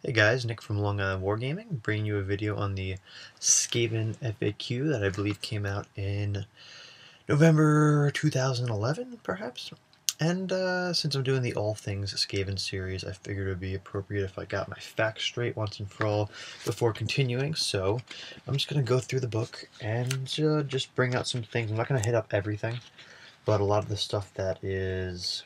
Hey guys, Nick from Long Island Wargaming, bringing you a video on the Skaven FAQ that I believe came out in November 2011, perhaps? And since I'm doing the All Things Skaven series, I figured it would be appropriate if I got my facts straight once and for all before continuing, so I'm just going to go through the book and just bring out some things. I'm not going to hit up everything, but a lot of the stuff that is,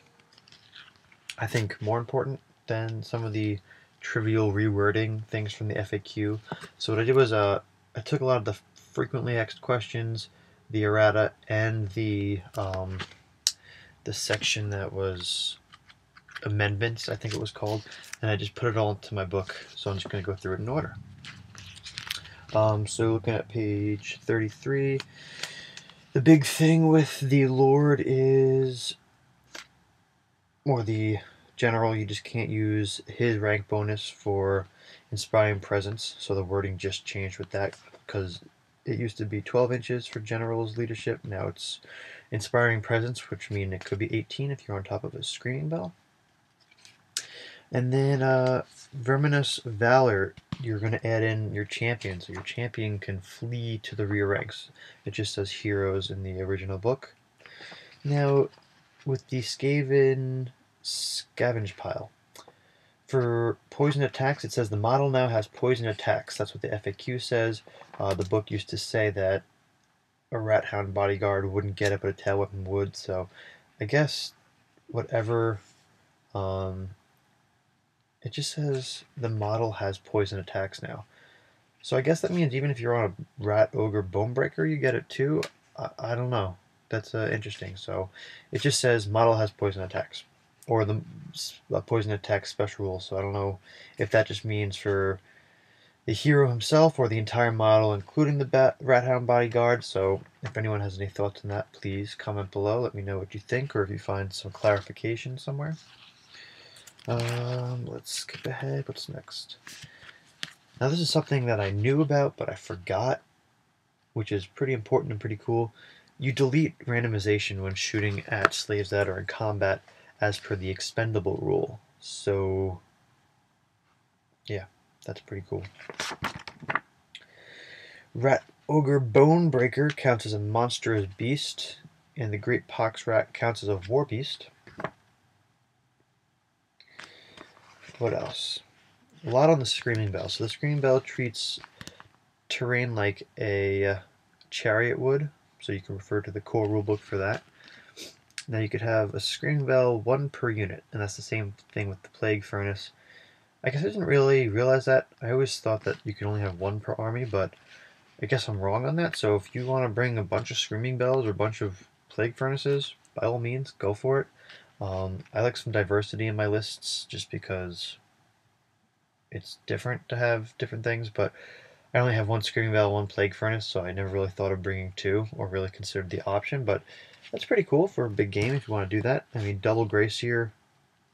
I think, more important than some of the trivial rewording things from the FAQ. So what I did was I took a lot of the frequently asked questions, the errata, and the section that was amendments, I think it was called, and I just put it all into my book. So I'm just going to go through it in order. So looking at page 33, the big thing with the Lord is, or the general, you just can't use his rank bonus for inspiring presence, so the wording just changed with that because it used to be 12 inches for general's leadership. Now it's inspiring presence, which means it could be 18 if you're on top of a screaming bell. And then Verminous Valor, you're going to add in your champion, so your champion can flee to the rear ranks. It just says heroes in the original book. Now, with the Skaven Scavenge Pile, for poison attacks, it says the model now has poison attacks. That's what the FAQ says. The book used to say that a Rat Hound bodyguard wouldn't get it, but a tail weapon would. So I guess whatever. It just says the model has poison attacks now. So I guess that means even if you're on a Rat Ogre Bonebreaker, you get it too. I don't know. That's interesting. So it just says model has poison attacks, or the poison attack special rule. So I don't know if that just means for the hero himself or the entire model, including the Rat Hound bodyguard. So if anyone has any thoughts on that, please comment below. Let me know what you think, or if you find some clarification somewhere. Let's skip ahead. What's next? Now this is something that I knew about, but I forgot, which is pretty important and pretty cool. You delete randomization when shooting at slaves that are in combat as per the expendable rule. So, yeah, that's pretty cool. Rat Ogre Bonebreaker counts as a monstrous beast, and the Great Pox Rat counts as a war beast. What else? A lot on the Screaming Bell. So the Screaming Bell treats terrain like a chariot would, so you can refer to the core rulebook for that. Now you could have a Screaming Bell, one per unit, and that's the same thing with the Plague Furnace. I guess I didn't really realize that. I always thought that you could only have one per army, but I guess I'm wrong on that. So if you want to bring a bunch of Screaming Bells or a bunch of Plague Furnaces, by all means, go for it. I like some diversity in my lists just because it's different to have different things, but I only have one Screaming Bell, one Plague Furnace, so I never really thought of bringing two, or really considered the option, but that's pretty cool for a big game if you want to do that. I mean, double Gracier,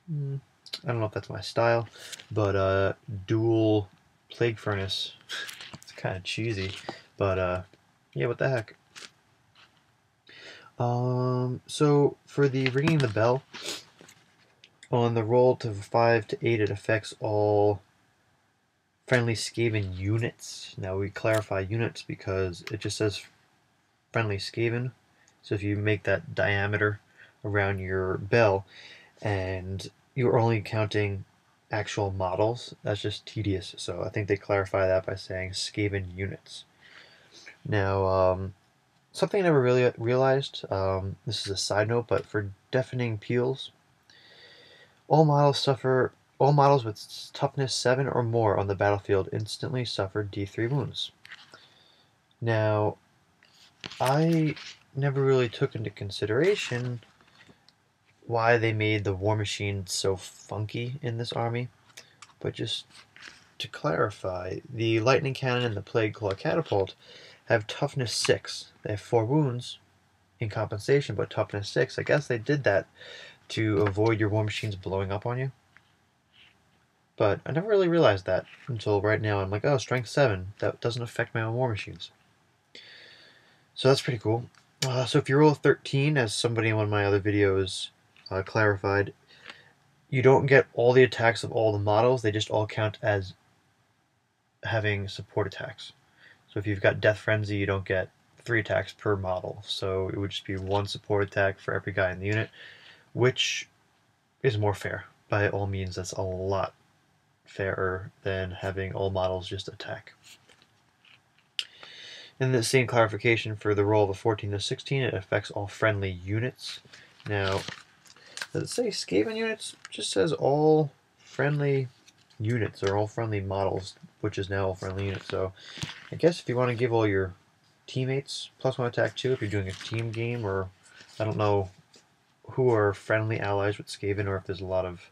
I don't know if that's my style, but dual Plague Furnace, it's kind of cheesy, but yeah, what the heck. So for the ringing the bell, on the roll to 5 to 8, it affects all friendly Skaven units. Now we clarify units because it just says friendly Skaven. So if you make that diameter around your bell and you're only counting actual models, that's just tedious. So I think they clarify that by saying Skaven units. Now, something I never really realized, this is a side note, but for deafening peals, all models with toughness 7 or more on the battlefield instantly suffer D3 wounds. Now, I never really took into consideration why they made the War Machine so funky in this army, but just to clarify, the Lightning Cannon and the Plague Claw Catapult have toughness 6. They have 4 wounds in compensation, but toughness 6. I guess they did that to avoid your War Machines blowing up on you. But I never really realized that until right now. I'm like, oh, strength 7. That doesn't affect my own War Machines. So that's pretty cool. So if you roll a 13, as somebody in one of my other videos clarified, you don't get all the attacks of all the models. They just all count as having support attacks. So if you've got Death Frenzy, you don't get 3 attacks per model. So it would just be 1 support attack for every guy in the unit, which is more fair. By all means, that's a lot fairer than having all models just attack. And the same clarification for the roll of a 14 to 16, it affects all friendly units. Now, does it say Skaven units? It just says all friendly units or all friendly models, which is now all friendly units. So I guess if you want to give all your teammates +1 attack too, if you're doing a team game, or I don't know who are friendly allies with Skaven, or if there's a lot of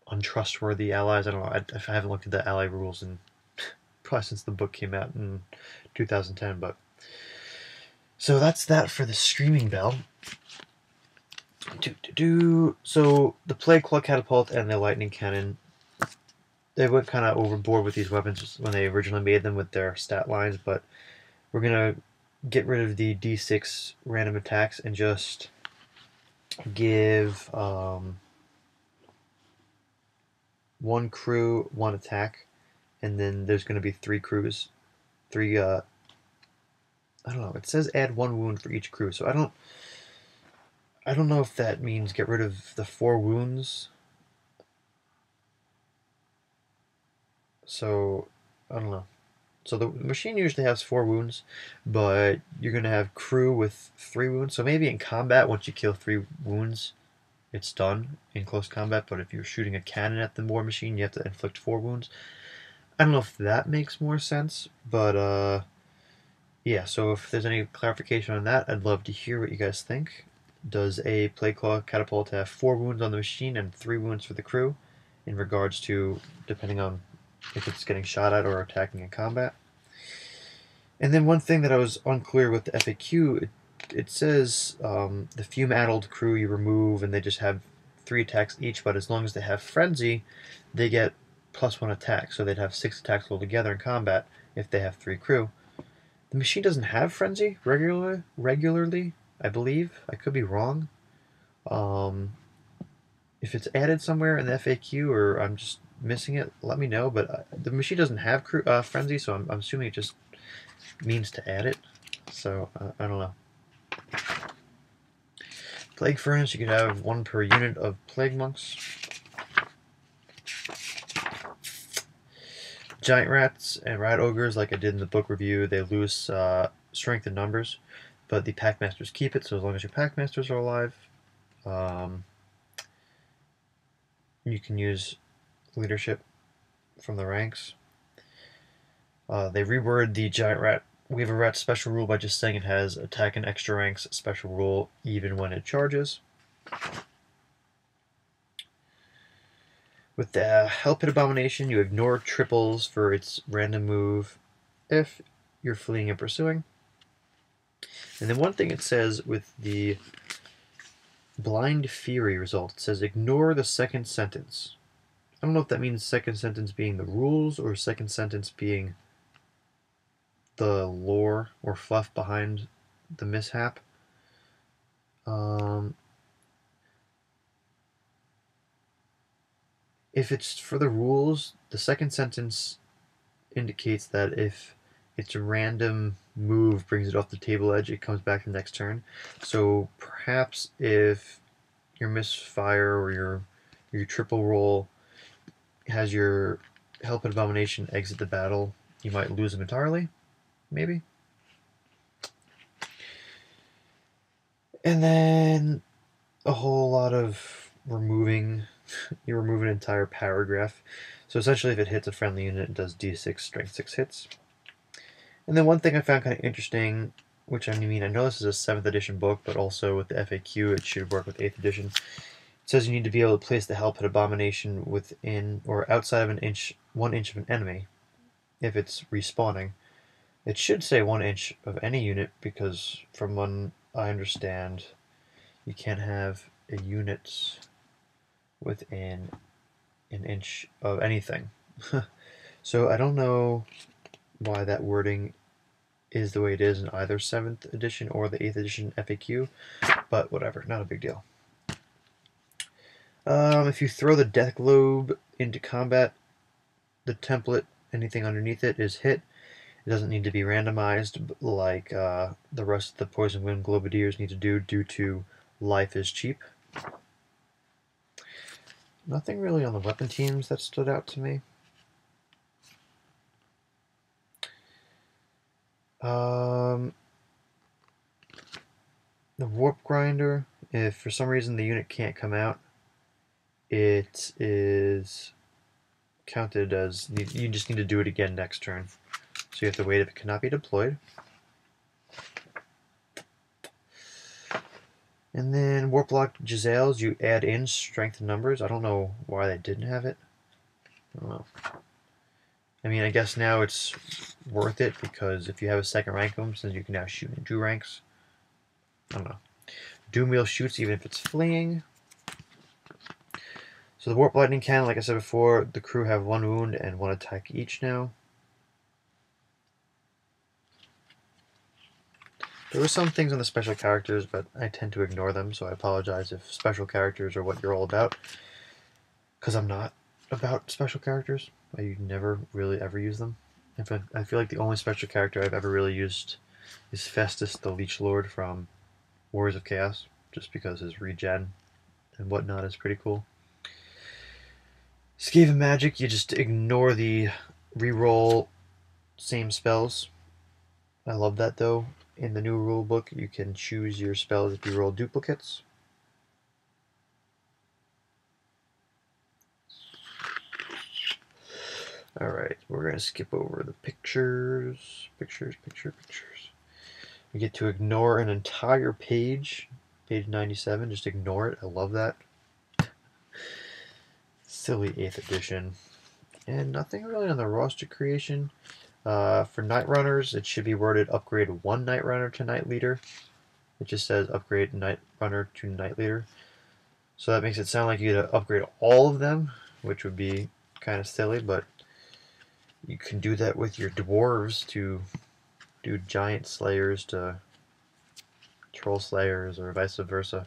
untrustworthy allies. I don't know. I haven't looked at the ally rules in probably since the book came out in 2010. But so that's that for the Screaming Bell. So the Plague Claw Catapult and the Lightning Cannon, they went kind of overboard with these weapons when they originally made them with their stat lines, but we're gonna get rid of the D6 random attacks and just give 1 crew 1 attack, and then there's going to be 3 crews, 3 I don't know. It says add 1 wound for each crew, so I don't know if that means get rid of the 4 wounds. So I don't know. So the machine usually has 4 wounds, but you're going to have crew with 3 wounds. So maybe in combat, once you kill 3 wounds, it's done in close combat. But if you're shooting a cannon at the war machine, you have to inflict 4 wounds. I don't know if that makes more sense, but yeah, so if there's any clarification on that, I'd love to hear what you guys think. Does a Plague Claw Catapult have 4 wounds on the machine and 3 wounds for the crew, in regards to, depending on if it's getting shot at or attacking in combat? And then one thing that I was unclear with the FAQ, it says the fume-addled crew you remove, and they just have 3 attacks each, but as long as they have Frenzy, they get +1 attack, so they'd have 6 attacks altogether in combat if they have 3 crew. The machine doesn't have Frenzy regularly, I believe. I could be wrong. If it's added somewhere in the FAQ or I'm just missing it, let me know. But the machine doesn't have Frenzy, so I'm assuming it just means to add it. So I don't know. Plague Furnace, you could have 1 per unit of Plague Monks. Giant Rats and Rat Ogres, like I did in the book review, they lose strength in numbers, but the Packmasters keep it, so as long as your Packmasters are alive, you can use leadership from the ranks. They reword the Giant Rat Weaver Rat special rule by just saying it has attack and extra ranks special rule even when it charges. With the Hell Pit Abomination, you ignore triples for its random move if you're fleeing and pursuing. And then one thing it says with the Blind Fury result, it says ignore the second sentence. I don't know if that means second sentence being the rules or second sentence being the lore or fluff behind the mishap. If it's for the rules, the second sentence indicates that if its random move brings it off the table edge, it comes back the next turn. So perhaps if your misfire or your triple roll has your Help and Abomination exit the battle, you might lose them entirely, maybe. And then a whole lot of removing. You remove an entire paragraph. So essentially, if it hits a friendly unit, it does D6 strength 6 hits. And then one thing I found kind of interesting, which I mean, I know this is a 7th edition book, but also with the FAQ, it should work with 8th edition. It says you need to be able to place the Hell Pit Abomination within or outside of 1 inch of an enemy if it's respawning. It should say 1 inch of any unit because, from what I understand, you can't have a unit within 1 inch of anything. So I don't know why that wording is the way it is in either 7th edition or the 8th edition FAQ, but whatever, not a big deal. If you throw the death globe into combat, the template, anything underneath it, is hit. It doesn't need to be randomized like the rest of the Poison Wind Globadiers need to do due to life is cheap. Nothing really on the weapon teams that stood out to me. The Warp Grinder, if for some reason the unit can't come out, it is counted as, you just need to do it again next turn. So you have to wait if it cannot be deployed. And then Warplock Giselles, you add in strength and numbers. I don't know why they didn't have it. I don't know. I mean, I guess now it's worth it because if you have a second rank of them, since you can now shoot in 2 ranks. I don't know. Doomwheel shoots even if it's fleeing. So the Warp Lightning Cannon, like I said before, the crew have 1 wound and 1 attack each now. There were some things on the special characters, but I tend to ignore them, so I apologize if special characters are what you're all about. Because I'm not about special characters. I never really ever use them. In fact, I feel like the only special character I've ever really used is Festus the Leech Lord from Warriors of Chaos, just because his regen and whatnot is pretty cool. Skaven magic, you just ignore the reroll same spells. I love that though. In the new rulebook, you can choose your spells if you roll duplicates. Alright, we're going to skip over the pictures. Pictures. We get to ignore an entire page. Page 97, just ignore it. I love that. Silly 8th edition. And nothing really on the roster creation. For Night Runners, it should be worded upgrade 1 Night Runner to Night Leader. It just says upgrade Night Runner to Night Leader. So that makes it sound like you gotta upgrade all of them, which would be kind of silly, but you can do that with your dwarves to do giant slayers to troll slayers or vice versa.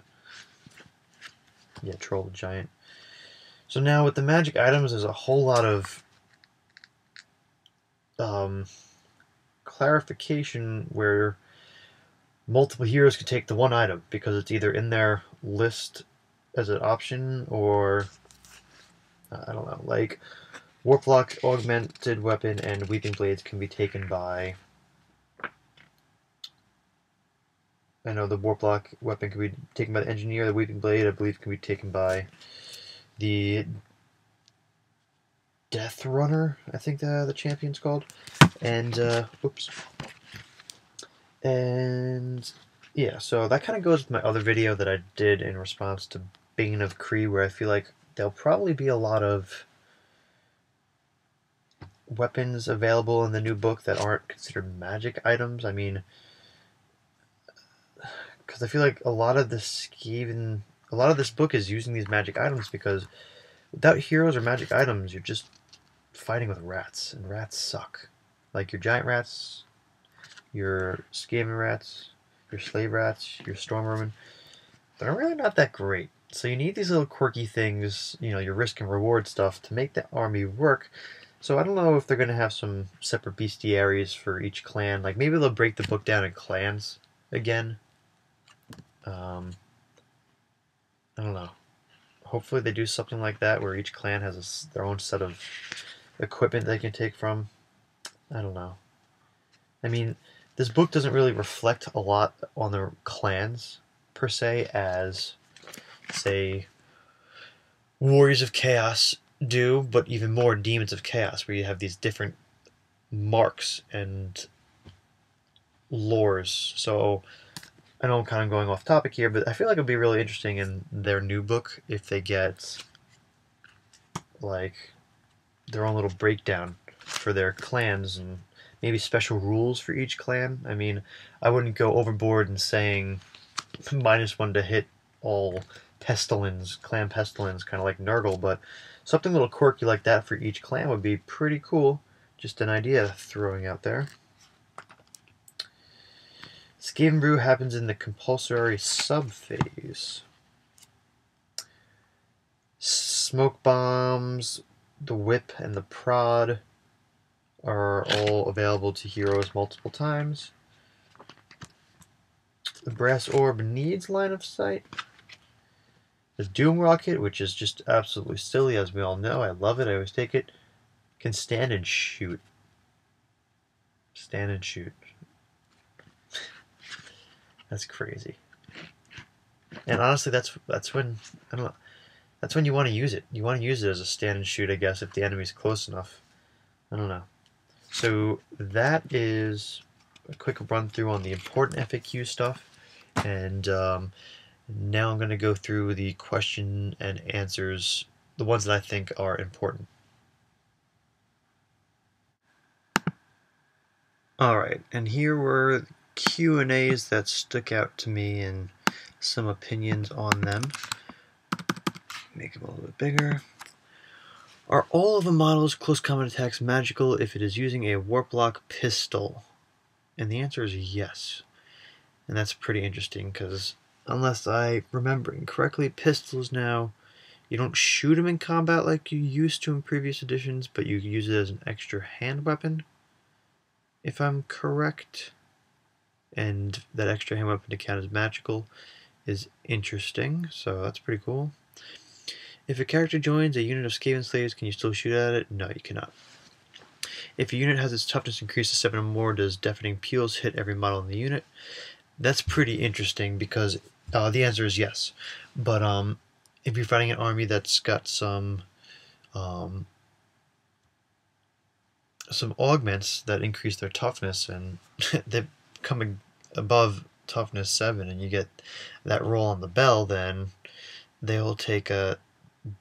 Yeah, troll giant. So now with the magic items, there's a whole lot of clarification where multiple heroes can take the 1 item because it's either in their list as an option or I don't know, like Warplock Augmented Weapon and Weeping Blades can be taken by, I know the Warplock weapon can be taken by the Engineer, the Weeping Blade I believe can be taken by the Death Runner, I think the champion's called. And oops. And yeah, so that kind of goes with my other video that I did in response to Bane of Kree, where I feel like there'll probably be a lot of weapons available in the new book that aren't considered magic items. I mean, because I feel like a lot of this book is using these magic items because without heroes or magic items, you're just fighting with rats, and rats suck. Like your giant rats, your Skaven rats, your slave rats, your storm vermin, they're really not that great. So you need these little quirky things, you know, your risk and reward stuff to make the army work. So I don't know if they're going to have some separate bestiaries for each clan. Like maybe they'll break the book down in clans again. I don't know. Hopefully they do something like that where each clan has their own set of equipment they can take from. I don't know. I mean, this book doesn't really reflect a lot on the clans per se as, say, Warriors of Chaos do, but even more Demons of Chaos, where you have these different marks and lores. So I know I'm kind of going off topic here, but I feel like it'll be really interesting in their new book if they get like their own little breakdown for their clans and maybe special rules for each clan. I mean, I wouldn't go overboard in saying -1 to hit all pestilence, clan pestilence, kind of like Nurgle, but something a little quirky like that for each clan would be pretty cool. Just an idea throwing out there. Skaven Brew happens in the compulsory sub phase. smoke bombs, the whip, and the prod are all available to heroes multiple times. The brass orb needs line of sight. The doom rocket, which is just absolutely silly, as we all know. I love it. I always take it. Can stand and shoot. Stand and shoot. That's crazy. And honestly, that's when, I don't know, that's when you want to use it. You want to use it as a stand and shoot, I guess, if the enemy's close enough. I don't know. So that is a quick run through on the important FAQ stuff. And now I'm going to go through the question and answers, the ones that I think are important. Alright, and here were Q&As that stuck out to me and some opinions on them. Make them a little bit bigger. Are all of the model's close combat attacks magical if it is using a warplock pistol? And the answer is yes. And that's pretty interesting because, unless I remember incorrectly, pistols now, you don't shoot them in combat like you used to in previous editions, but you use it as an extra hand weapon, if I'm correct. And that extra hand weapon to count as magical is interesting, so that's pretty cool. If a character joins a unit of Skaven slaves, can you still shoot at it? No, you cannot. If a unit has its toughness increased to 7 or more, does deafening peals hit every model in the unit? That's pretty interesting because the answer is yes. But if you're fighting an army that's got some augments that increase their toughness, and they come above toughness 7, and you get that roll on the bell, then they'll take a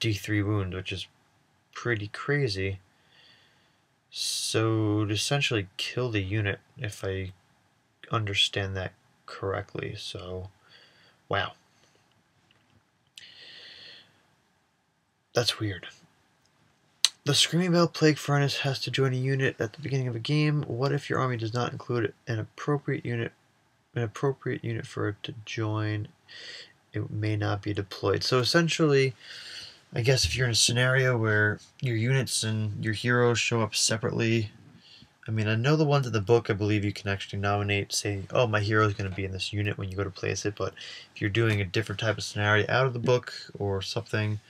D3 wound, which is pretty crazy. So it essentially kill the unit, if I understand that correctly. So, wow. That's weird. The Screaming Bell Plague Furnace has to join a unit at the beginning of a game. What if your army does not include an appropriate unit for it to join? It may not be deployed. So essentially, I guess if you're in a scenario where your units and your heroes show up separately, I mean, I know the ones in the book, I believe you can actually nominate, say, oh, my hero is going to be in this unit when you go to place it, but if you're doing a different type of scenario out of the book or something,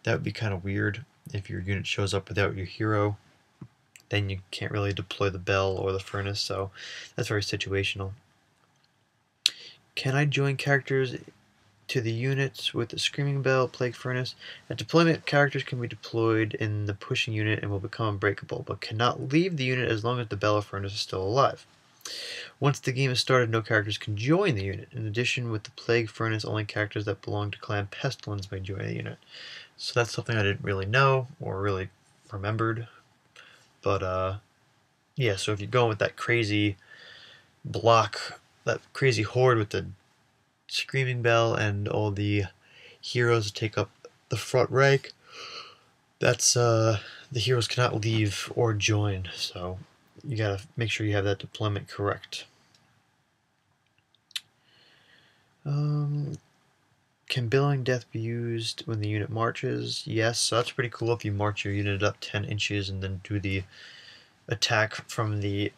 that would be kind of weird. If your unit shows up without your hero, then you can't really deploy the bell or the furnace, so that's very situational. Can I join characters to the units with the Screaming Bell, Plague Furnace? At deployment, characters can be deployed in the pushing unit and will become unbreakable, but cannot leave the unit as long as the Bell or Furnace is still alive. Once the game is started, no characters can join the unit. In addition, with the Plague Furnace, only characters that belong to Clan Pestilence may join the unit. So that's something I didn't really know or really remembered. But, yeah, so if you're going with that crazy block, that crazy horde with the Screaming Bell and all the heroes take up the front rank, that's the heroes cannot leave or join, so you gotta make sure you have that deployment correct. Can Billowing Death be used when the unit marches? Yes, so that's pretty cool if you march your unit up 10 inches and then do the attack from the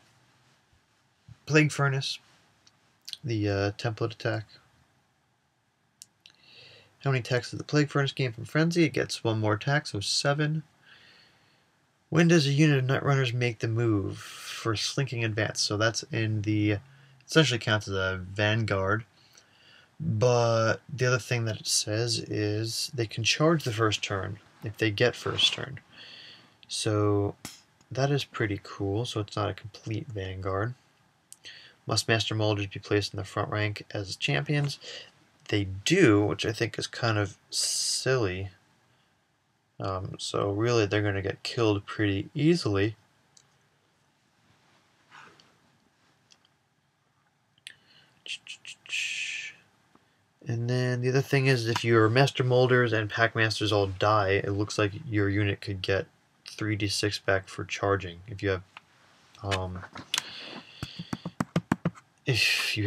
Plague Furnace, the template attack. How many attacks does the Plague Furnace gain from Frenzy? It gets 1 more attack, so 7. When does a unit of Nightrunners make the move for Slinking Advance? So that's in the, essentially counts as a Vanguard. But the other thing that it says is they can charge the first turn if they get first turn. So that is pretty cool, so it's not a complete Vanguard. Must Master Molders be placed in the front rank as champions? They do, which I think is kind of silly. So really they're going to get killed pretty easily. And then the other thing is, if your Master Molders and Pack Masters all die, it looks like your unit could get 3d6 back for charging. If you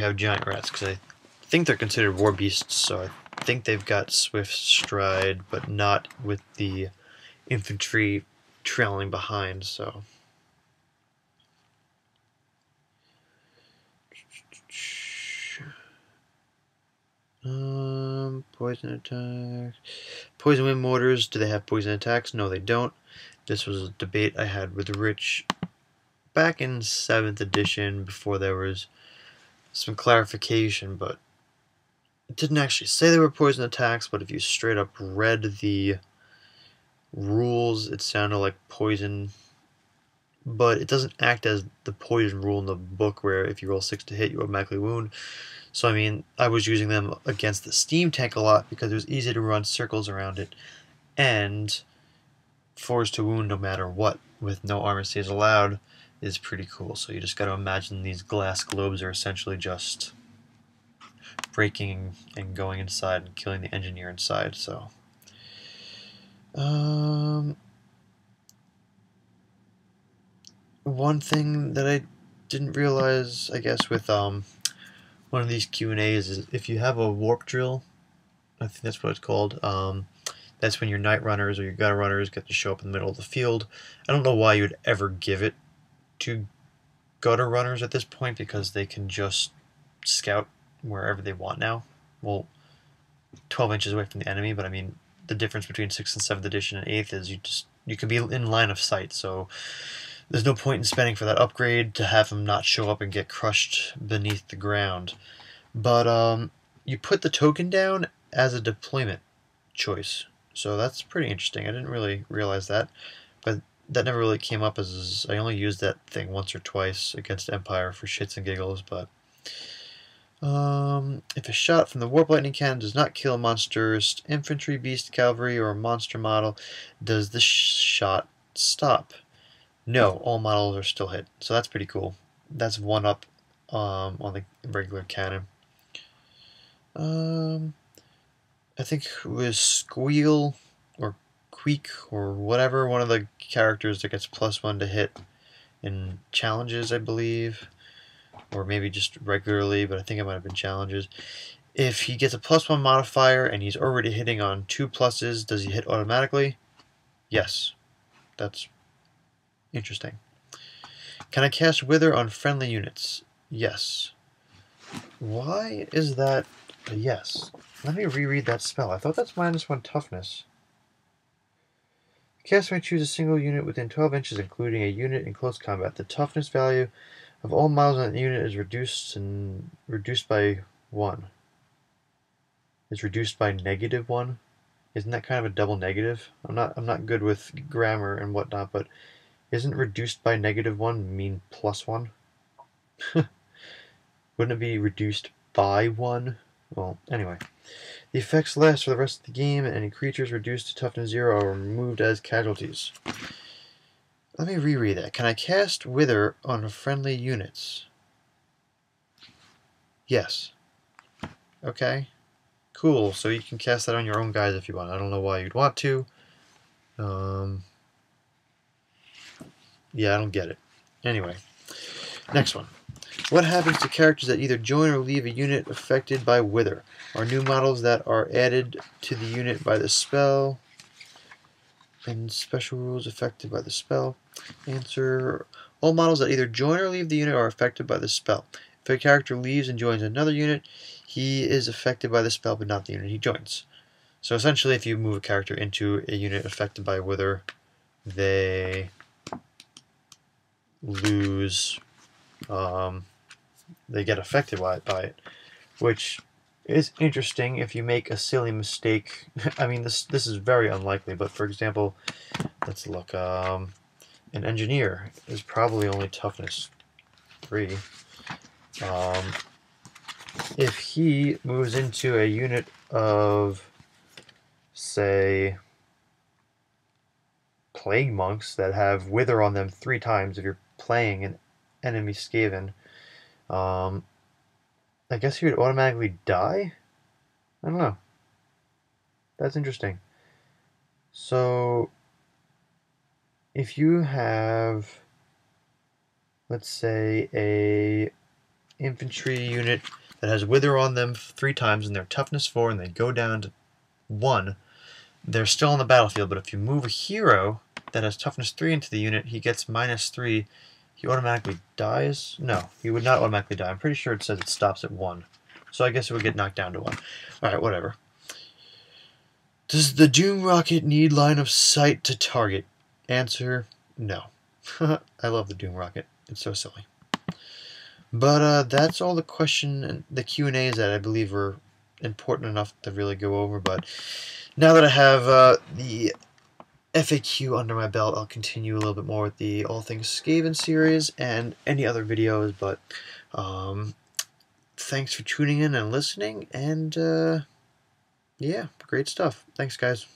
have giant rats, because I think they're considered war beasts, so I think they've got swift stride, but not with the infantry trailing behind, so. Poison attacks. Poison wind mortars, do they have poison attacks? No, they don't. This was a debate I had with Rich back in 7th edition before there was some clarification, but it didn't actually say they were poison attacks, but if you straight up read the rules, it sounded like poison, but it doesn't act as the poison rule in the book where if you roll 6 to hit, you automatically wound. So, I mean, I was using them against the steam tank a lot because it was easy to run circles around it and force to wound no matter what with no armor saves allowed is pretty cool. So you just got to imagine these glass globes are essentially just breaking and going inside and killing the engineer inside. So, one thing that I didn't realize, I guess, with one of these Q&As is if you have a warp drill, I think that's what it's called, that's when your night runners or your gutter runners get to show up in the middle of the field. I don't know why you would ever give it to gutter runners at this point, because they can just scout wherever they want now. Well, 12 inches away from the enemy, but I mean, the difference between 6th and 7th edition and 8th is you can be in line of sight, so there's no point in spending for that upgrade to have them not show up and get crushed beneath the ground. But you put the token down as a deployment choice, so that's pretty interesting. I didn't really realize that, but that never really came up, as I only used that thing once or twice against Empire for shits and giggles. But if a shot from the Warp Lightning Cannon does not kill monsters, infantry, beast, cavalry, or monster model, does the shot stop? No, all models are still hit, so that's pretty cool. That's one up on the regular cannon. I think it was Squeal or Queek or whatever, one of the characters that gets +1 to hit in challenges, I believe, or maybe just regularly, but I think it might have been challenges. If he gets a +1 modifier and he's already hitting on 2 pluses, does he hit automatically? Yes. That's interesting. Can I cast Wither on friendly units? Yes. Why is that a yes? Let me reread that spell. I thought that's -1 toughness. The caster may choose a single unit within 12 inches, including a unit in close combat. The toughness value of all models on the unit is reduced by 1. It's reduced by -1. Isn't that kind of a double negative? I'm not good with grammar and whatnot, but isn't reduced by -1 mean +1? Wouldn't it be reduced by 1? Well, anyway. The effects last for the rest of the game, and any creatures reduced to toughness 0 are removed as casualties. Let me reread that. Can I cast Wither on friendly units? Yes. Okay. Cool. So you can cast that on your own guys if you want. I don't know why you'd want to. Yeah, I don't get it. Anyway. Next one. What happens to characters that either join or leave a unit affected by Wither? Are new models that are added to the unit by the spell, and special rules affected by the spell? Answer: all models that either join or leave the unit are affected by the spell. If a character leaves and joins another unit, he is affected by the spell, but not the unit he joins. So essentially, if you move a character into a unit affected by Wither, they lose... they get affected by it, which is interesting if you make a silly mistake. I mean, this is very unlikely, but for example, let's look. An engineer is probably only toughness 3. If he moves into a unit of, say, plague monks that have Wither on them 3 times, if you're playing an enemy Skaven, I guess he would automatically die? I don't know. That's interesting. So, if you have, let's say, a infantry unit that has Wither on them 3 times and they're toughness 4 and they go down to 1, they're still on the battlefield. But if you move a hero that has toughness 3 into the unit, he gets -3. He automatically dies? No, he would not automatically die. I'm pretty sure it says it stops at 1. So I guess it would get knocked down to 1. Alright, whatever. Does the Doom Rocket need line of sight to target? Answer, no. I love the Doom Rocket. It's so silly. But that's all the question and the Q&As that I believe are important enough to really go over. But now that I have the FAQ under my belt, I'll continue a little bit more with the All Things Skaven series and any other videos. But thanks for tuning in and listening, and yeah, great stuff. Thanks, guys.